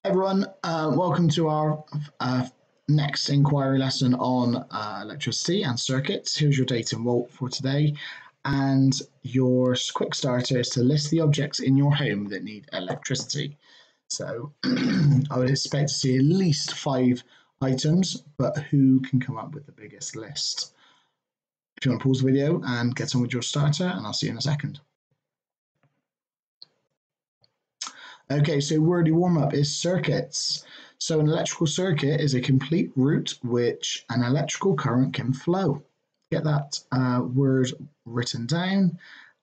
Everyone, welcome to our next inquiry lesson on electricity and circuits. Here's your date and volt for today, and your quick starter is to list the objects in your home that need electricity. So I would expect to see at least 5 items, but who can come up with the biggest list? If you want to pause the video and get on with your starter, and I'll see you in a second. Okay, so wordy warm-up is circuits. So an electrical circuit is a complete route which an electrical current can flow. Get that word written down,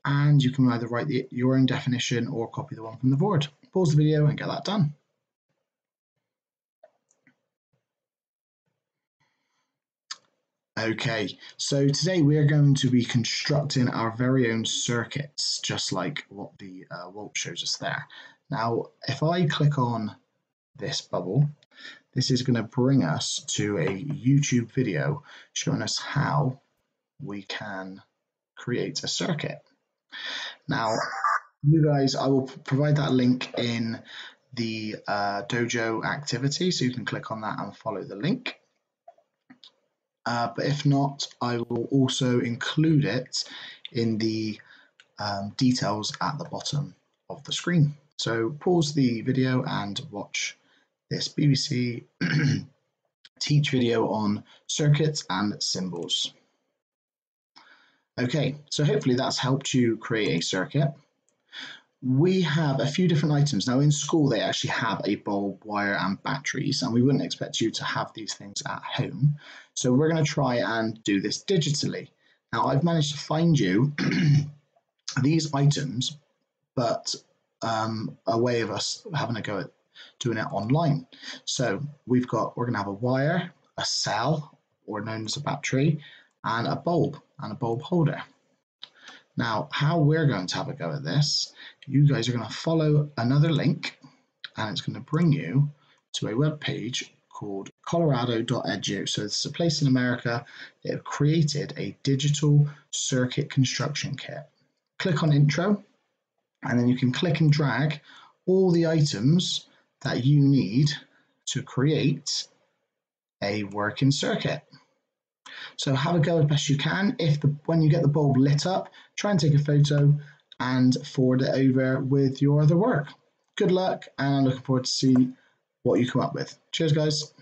and you can either write your own definition or copy the one from the board. Pause the video and get that done. Okay, so today we are going to be constructing our very own circuits, just like what the volt shows us there. Now, if I click on this bubble, this is going to bring us to a YouTube video showing us how we can create a circuit. Now, you guys, I will provide that link in the dojo activity, so you can click on that and follow the link. But if not, I will also include it in the details at the bottom of the screen. So pause the video and watch this BBC teach video on circuits and symbols. Okay, so hopefully that's helped you create a circuit. We have a few different items. Now in school they actually have a bulb, wire and batteries, and we wouldn't expect you to have these things at home. So we're going to try and do this digitally. Now I've managed to find you these items, but a way of us having a go at doing it online. So we're going to have a wire, a cell, or known as a battery, and a bulb holder. Now, how we're going to have a go at this, you guys are going to follow another link, and it's going to bring you to a web page called colorado.edu. So it's a place in America that have created a digital circuit construction kit. Click on intro, and then you can click and drag all the items that you need to create a working circuit. So have a go as best you can. When you get the bulb lit up, try and take a photo and forward it over with your other work. Good luck, and I'm looking forward to see what you come up with. Cheers, guys.